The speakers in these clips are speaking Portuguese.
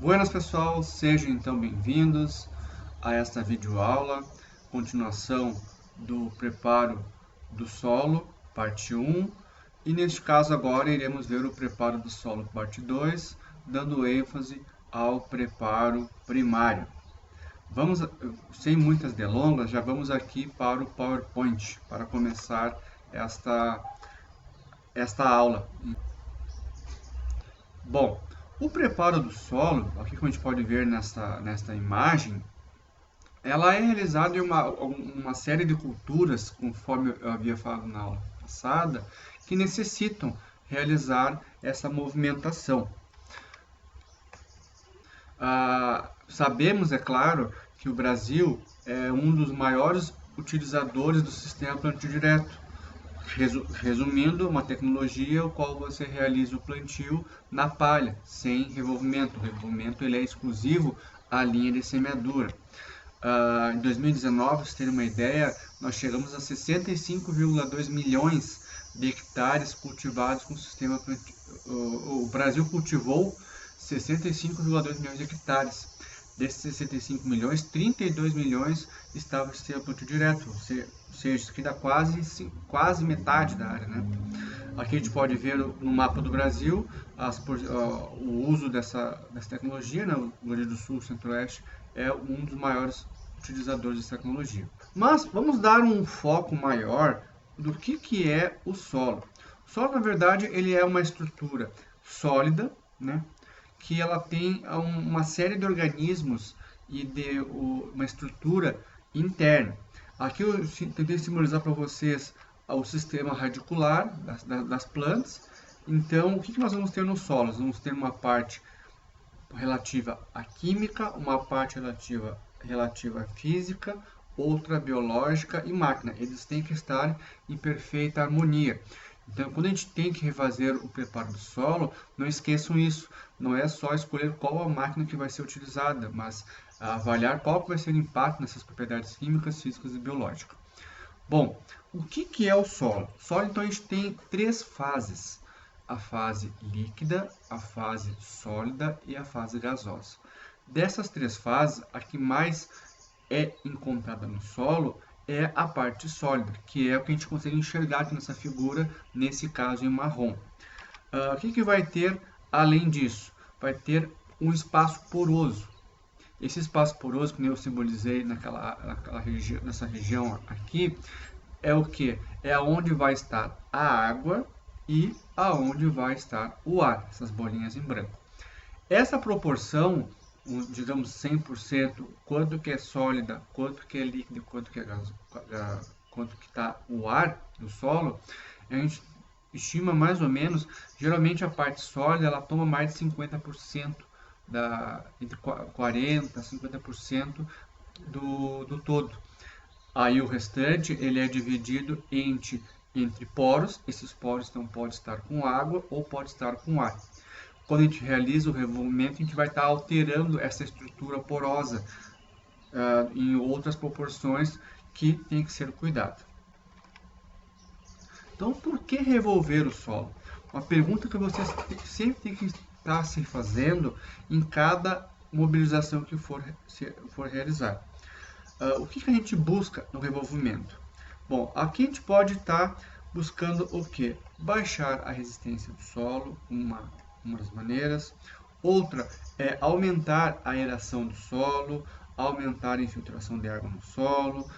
Buenas pessoal, sejam então bem-vindos a esta videoaula, continuação do preparo do solo, parte 1, e neste caso agora iremos ver o preparo do solo, parte 2, dando ênfase ao preparo primário. Vamos, sem muitas delongas, já vamos aqui para o PowerPoint, para começar esta aula. Bom, o preparo do solo, aqui como a gente pode ver nesta imagem, ela é realizada em uma série de culturas, conforme eu havia falado na aula passada, que necessitam realizar essa movimentação. Sabemos, é claro, que o Brasil é um dos maiores utilizadores do sistema plantio direto. Resumindo, uma tecnologia no qual você realiza o plantio na palha, sem revolvimento. O revolvimento ele é exclusivo à linha de semeadura. Em 2019, para vocês terem uma ideia, nós chegamos a 65,2 milhões de hectares cultivados com o sistema plantio. O Brasil cultivou 65,2 milhões de hectares. Desses 65 milhões, 32 milhões estavam no sistema plantio direto, ou seja, isso aqui dá quase metade da área, né? Aqui a gente pode ver no mapa do Brasil o uso dessa tecnologia, né? O Rio Grande do Sul, Centro-Oeste, é um dos maiores utilizadores dessa tecnologia. Mas vamos dar um foco maior do que é o solo. O solo, na verdade, ele é uma estrutura sólida, né? Que ela tem uma série de organismos e de uma estrutura interna. Aqui eu tentei simbolizar para vocês o sistema radicular das plantas. Então, o que nós vamos ter no solo? Nós vamos ter uma parte relativa à química, uma parte relativa à física, outra biológica e máquina. Eles têm que estar em perfeita harmonia. Então, quando a gente tem que refazer o preparo do solo, não esqueçam isso. Não é só escolher qual a máquina que vai ser utilizada, mas avaliar qual vai ser o impacto nessas propriedades químicas, físicas e biológicas. Bom, o que é o solo? O solo, então, a gente tem três fases. A fase líquida, a fase sólida e a fase gasosa. Dessas três fases, a que mais é encontrada no solo é a parte sólida, que é o que a gente consegue enxergar aqui nessa figura, nesse caso em marrom. O que vai ter além disso? Vai ter um espaço poroso. Esse espaço poroso, que eu simbolizei nessa região aqui, é o que? É onde vai estar a água e aonde vai estar o ar, essas bolinhas em branco. Essa proporção, digamos 100%, quanto que é sólida, quanto que é líquido, quanto que está o ar do solo, a gente estima mais ou menos, geralmente a parte sólida ela toma mais de 50%, entre 40% a 50% do todo. Aí o restante ele é dividido entre poros. Esses poros então podem estar com água ou pode estar com ar. Quando a gente realiza o revolvimento, a gente vai estar alterando essa estrutura porosa em outras proporções que tem que ser cuidado. Então, por que revolver o solo? Uma pergunta que vocês sempre tem que estar se fazendo em cada mobilização que for realizar. O que a gente busca no revolvimento? Bom, aqui a gente pode estar buscando o que? Baixar a resistência do solo, uma das maneiras. Outra é aumentar a aeração do solo, aumentar a infiltração de água no solo,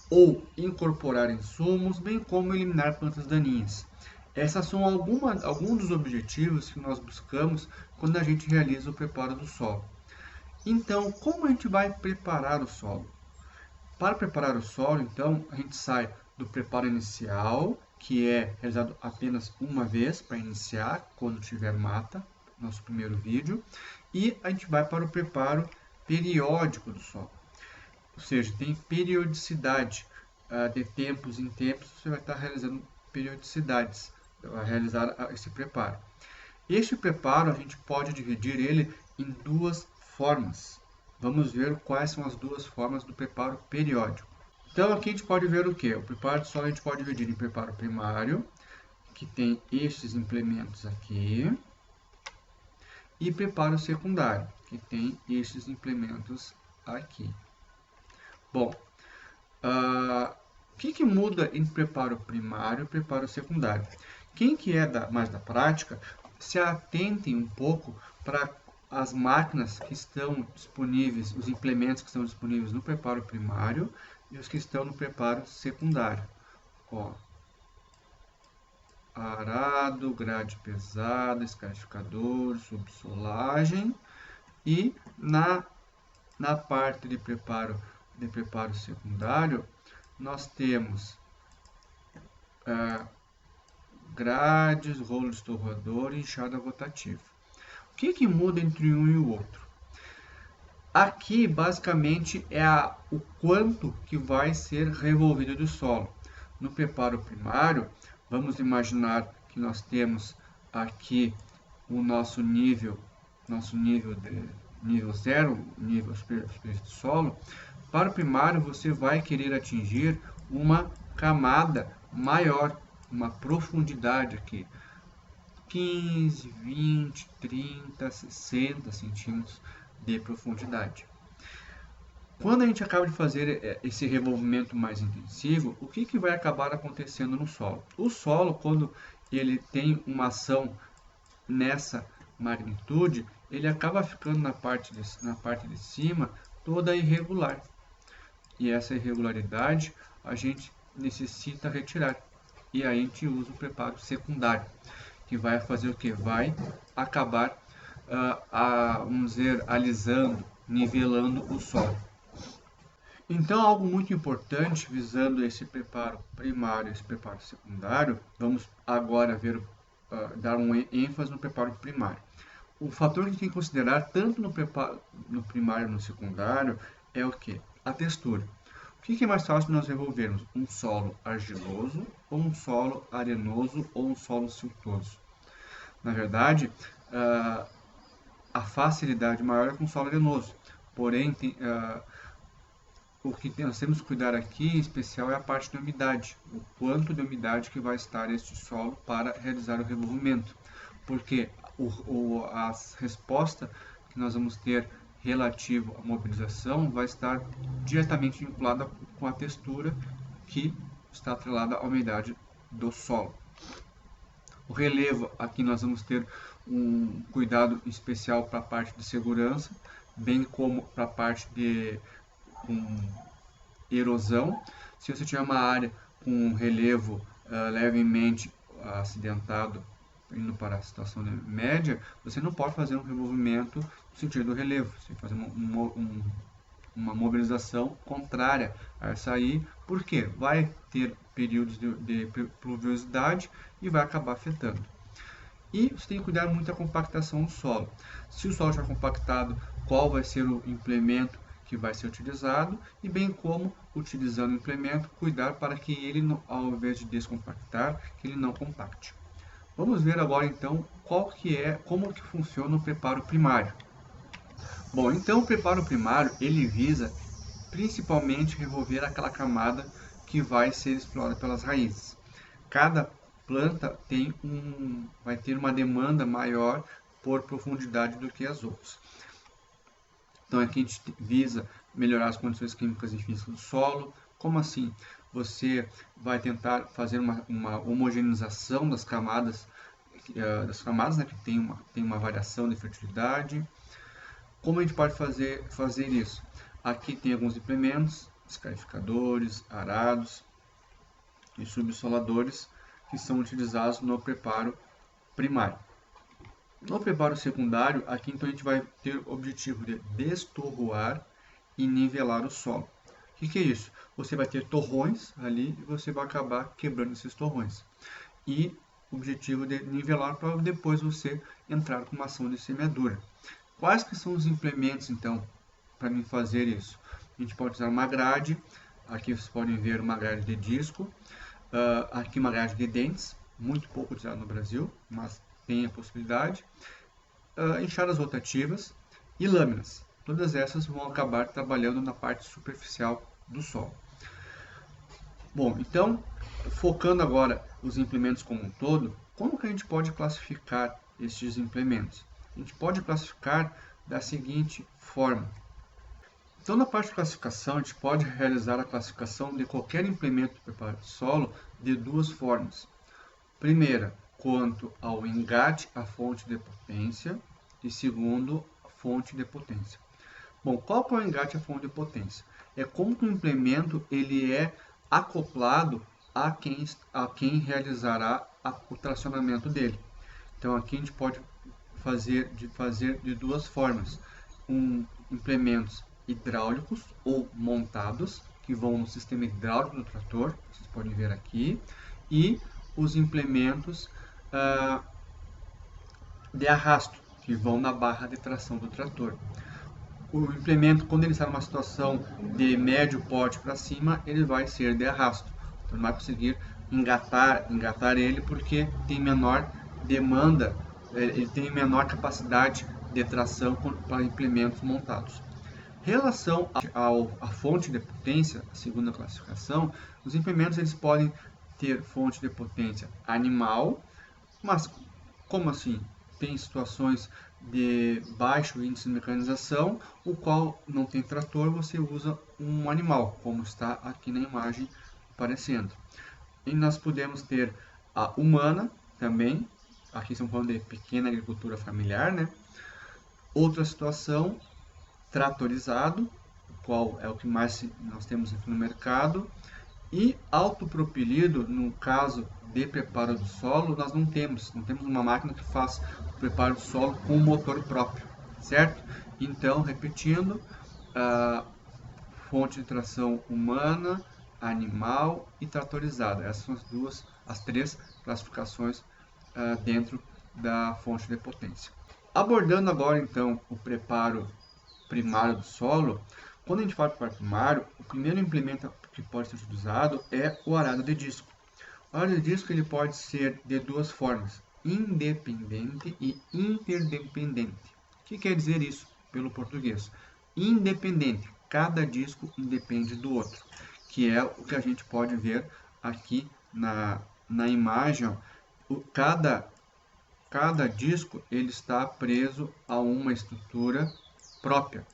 ou incorporar insumos, bem como eliminar plantas daninhas. Essas são alguns dos objetivos que nós buscamos quando a gente realiza o preparo do solo. Então, como a gente vai preparar o solo? Para preparar o solo, então, a gente sai do preparo inicial, que é realizado apenas uma vez para iniciar, quando tiver mata, nosso primeiro vídeo, e a gente vai para o preparo periódico do solo. Ou seja, tem periodicidade, de tempos em tempos você vai estar realizando periodicidades para realizar esse preparo. Este preparo a gente pode dividir ele em duas formas. Vamos ver quais são as duas formas do preparo periódico. Então aqui a gente pode ver o que? O preparo do solo a gente pode dividir em preparo primário, que tem estes implementos aqui, e preparo secundário, que tem esses implementos aqui. Bom, o que muda entre preparo primário e preparo secundário? Quem que é mais da prática, se atentem um pouco para as máquinas que estão disponíveis, os implementos que estão disponíveis no preparo primário e os que estão no preparo secundário. Ó, arado, grade pesada, escarificador, subsolagem, e na parte de preparo secundário nós temos grades, rolo estorrador e enxada rotativa. O que muda entre um e o outro? Aqui basicamente é o quanto que vai ser revolvido do solo. No preparo primário, vamos imaginar que nós temos aqui o nosso nível nível 0, nível superfície do solo. Para o primário, você vai querer atingir uma camada maior, uma profundidade aqui, 15, 20, 30, 60 centímetros de profundidade. Quando a gente acaba de fazer esse revolvimento mais intensivo, o que vai acabar acontecendo no solo? O solo, quando ele tem uma ação nessa magnitude, ele acaba ficando na parte de cima toda irregular. E essa irregularidade a gente necessita retirar. E aí a gente usa o preparo secundário, que vai fazer o que? Vai acabar, vamos dizer, alisando, nivelando o solo. Então, algo muito importante, visando esse preparo primário e esse preparo secundário, vamos agora dar um ênfase no preparo primário. O fator que a gente tem que considerar, tanto no primário e no secundário, é o que? A textura. O que é mais fácil de nós revolvermos? Um solo argiloso, ou um solo arenoso, ou um solo siltoso? Na verdade, a facilidade maior é com o solo arenoso. Porém, o que nós temos que cuidar aqui, em especial, é a parte da umidade. O quanto de umidade que vai estar este solo para realizar o revolvimento. Porque a resposta que nós vamos ter relativo à mobilização vai estar diretamente vinculada com a textura, que está atrelada à umidade do solo. O relevo, aqui nós vamos ter um cuidado especial para a parte de segurança, bem como para a parte de erosão. Se você tiver uma área com um relevo levemente acidentado, indo para a situação média, você não pode fazer um revolvimento no sentido do relevo, você tem que fazer uma mobilização contrária a essa aí, porque vai ter períodos de pluviosidade e vai acabar afetando. E você tem que cuidar muito da compactação do solo. Se o solo está compactado, qual vai ser o implemento que vai ser utilizado, e bem como, utilizando o implemento, cuidar para que ele, ao invés de descompactar, que ele não compacte. Vamos ver agora então como que funciona o preparo primário. Bom, então o preparo primário ele visa principalmente revolver aquela camada que vai ser explorada pelas raízes. Cada planta vai ter uma demanda maior por profundidade do que as outras. Então aqui a gente visa melhorar as condições químicas e físicas do solo. Como assim? Você vai tentar fazer uma homogeneização das camadas, né, que tem uma variação de fertilidade. Como a gente pode fazer isso? Aqui tem alguns implementos, escarificadores, arados e subsoladores, que são utilizados no preparo primário. No preparo secundário, aqui então a gente vai ter o objetivo de destorroar e nivelar o solo. O que é isso? Você vai ter torrões ali e você vai acabar quebrando esses torrões. E o objetivo de nivelar para depois você entrar com uma ação de semeadura. Quais que são os implementos então para mim fazer isso? A gente pode usar uma grade, aqui vocês podem ver uma grade de disco, aqui uma grade de dentes, muito pouco utilizada no Brasil, mas tem a possibilidade, enxadas rotativas e lâminas. Todas essas vão acabar trabalhando na parte superficial do solo. Bom, então, focando agora os implementos como um todo, como que a gente pode classificar estes implementos? a gente pode classificar da seguinte forma. Então, na parte de classificação, a gente pode realizar a classificação de qualquer implemento de preparo de solo de duas formas. Primeira, quanto ao engate à fonte de potência, e segundo, a fonte de potência. Bom, qual que é o engate à fonte de potência? É como que o implemento ele é acoplado a quem realizará o tracionamento dele. Então, aqui a gente pode fazer de duas formas. Implementos hidráulicos ou montados, que vão no sistema hidráulico do trator, vocês podem ver aqui, e os implementos de arrasto, que vão na barra de tração do trator. O implemento, quando ele está numa situação de médio porte para cima, ele vai ser de arrasto. Então, não vai conseguir engatar ele porque tem menor demanda, ele tem menor capacidade de tração para implementos montados. Em relação à fonte de potência, a segunda classificação, os implementos eles podem ter fonte de potência animal, mas como assim? Tem situações de baixo índice de mecanização, o qual não tem trator, você usa um animal, como está aqui na imagem aparecendo. E nós podemos ter a humana também, aqui estamos falando de pequena agricultura familiar, né? Outra situação, tratorizado, o qual é o que mais nós temos aqui no mercado, e autopropelido, no caso de preparo do solo, nós não temos uma máquina que faz o preparo do solo com motor próprio, certo? Então, repetindo, a fonte de tração humana, animal e tratorizada. Essas são as três classificações dentro da fonte de potência. Abordando agora, então, o preparo primário do solo, quando a gente fala de preparo primário, o primeiro implemento que pode ser utilizado é o arado de disco. O arado de disco ele pode ser de duas formas, independente e interdependente. O que quer dizer isso pelo português? Independente, cada disco independe do outro, que é o que a gente pode ver aqui na imagem. Cada disco ele está preso a uma estrutura própria.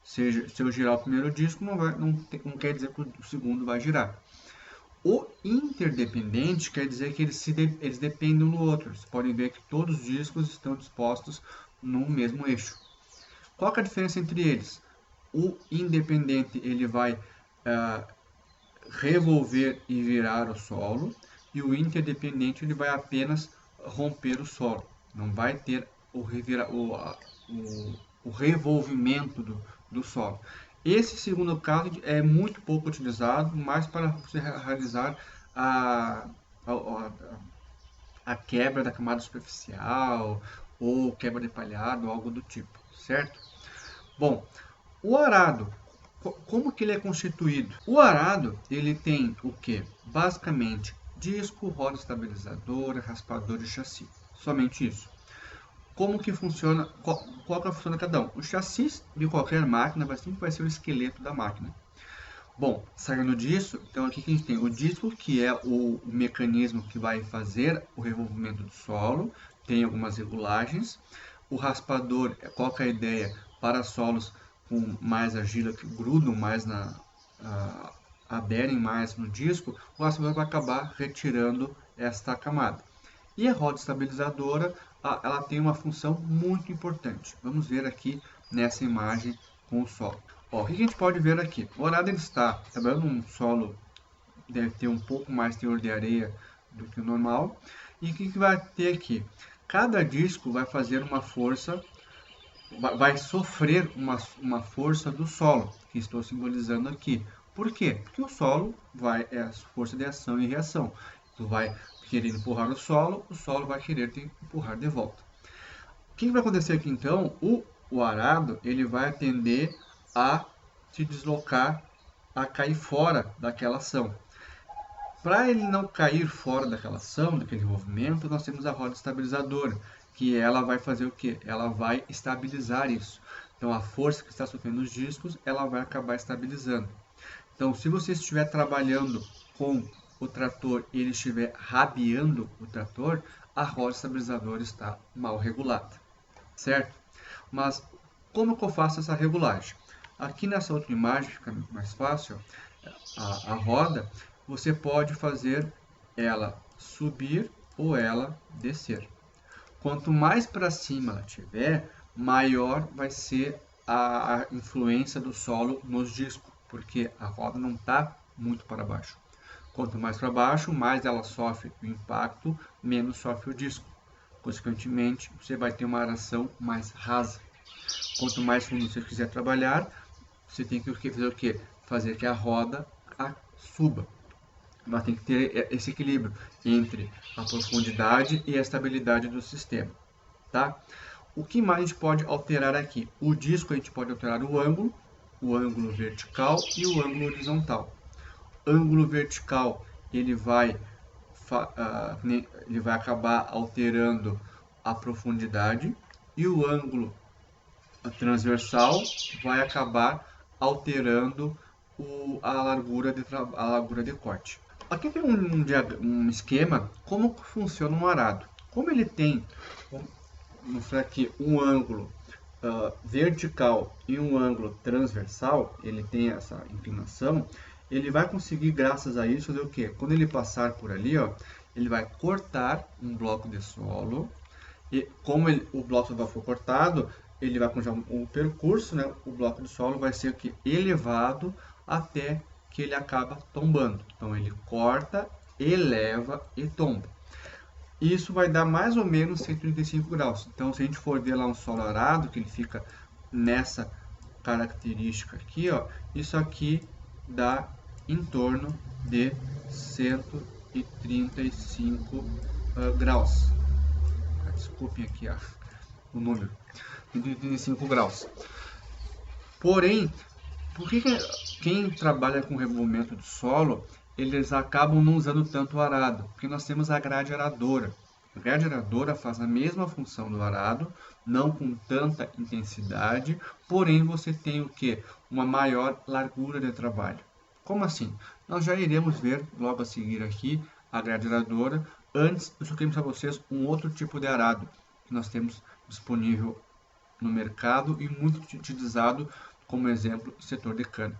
Se eu girar o primeiro disco, não quer dizer que o segundo vai girar. O interdependente quer dizer que eles dependem um do outro. Vocês podem ver que todos os discos estão dispostos no mesmo eixo. Qual é a diferença entre eles? O independente ele vai revolver e virar o solo, e o interdependente ele vai apenas romper o solo. Não vai ter o revolvimento do solo. Esse segundo caso é muito pouco utilizado, mais para você realizar a quebra da camada superficial ou quebra de palhado, algo do tipo, certo? Bom, o arado, como que ele é constituído? O arado, ele tem o que? Basicamente, disco, roda estabilizadora, raspador e chassi. Somente isso. Como que funciona, qual que é a função de cada um? O chassi de qualquer máquina sempre vai ser o esqueleto da máquina. Bom, saindo disso, então aqui que a gente tem o disco, que é o mecanismo que vai fazer o revolvimento do solo, tem algumas regulagens. O raspador, qual que é a ideia? Para solos com mais argila, que grudam mais aderem mais no disco, o raspador vai acabar retirando esta camada. E a roda estabilizadora, ela tem uma função muito importante. Vamos ver aqui nessa imagem com o solo. Ó, o que a gente pode ver aqui? O arado ele está trabalhando num solo, deve ter um pouco mais teor de areia do que o normal. E o que vai ter aqui? Cada disco vai fazer uma força, vai sofrer uma força do solo, que estou simbolizando aqui. Por quê? Porque o solo é a força de ação e reação. Tu vai querer empurrar o solo vai querer te empurrar de volta. O que vai acontecer aqui então? O arado ele vai tender a se deslocar, a cair fora daquela ação. Para ele não cair fora daquela ação, daquele movimento, nós temos a roda estabilizadora, que ela vai fazer o que? Ela vai estabilizar isso. Então a força que está sofrendo os discos, ela vai acabar estabilizando. Então se você estiver trabalhando com o trator e ele estiver rabiando o trator, a roda estabilizadora está mal regulada. certo? Mas como que eu faço essa regulagem? Aqui nessa outra imagem fica mais fácil, a roda, você pode fazer ela subir ou ela descer. Quanto mais para cima ela tiver, maior vai ser a influência do solo nos discos, porque a roda não está muito para baixo. Quanto mais para baixo, mais ela sofre o impacto, menos sofre o disco. Consequentemente, você vai ter uma aração mais rasa. Quanto mais fundo você quiser trabalhar, você tem que fazer o quê? Fazer que a roda suba. Mas tem que ter esse equilíbrio entre a profundidade e a estabilidade do sistema, tá? O que mais a gente pode alterar aqui? O disco a gente pode alterar o ângulo vertical e o ângulo horizontal. Ângulo vertical ele vai acabar alterando a profundidade e o ângulo transversal vai acabar alterando a largura de corte. Aqui tem um esquema como funciona um arado. Como ele tem aqui um ângulo vertical e um ângulo transversal, ele tem essa inclinação, ele vai conseguir, graças a isso, fazer o quê? Quando ele passar por ali, ó, ele vai cortar um bloco de solo, e como o bloco de solo for cortado, ele vai continuar o percurso, né? O bloco de solo vai ser aqui elevado até que ele acaba tombando. Então ele corta, eleva e tomba. Isso vai dar mais ou menos 135 graus. Então, se a gente for ver lá um solo arado, que ele fica nessa característica aqui, ó, isso aqui dá em torno de 135 graus. Desculpem aqui o número, 135 graus. Porém, por que quem trabalha com revolvimento do solo, eles acabam não usando tanto o arado? Porque nós temos a grade aradora. A grade aradora faz a mesma função do arado, não com tanta intensidade, porém você tem o que? Uma maior largura de trabalho. Como assim? Nós já iremos ver logo a seguir aqui a grade aradora. Antes, eu só queria mostrar para vocês um outro tipo de arado que nós temos disponível no mercado e muito utilizado como exemplo no setor de cana.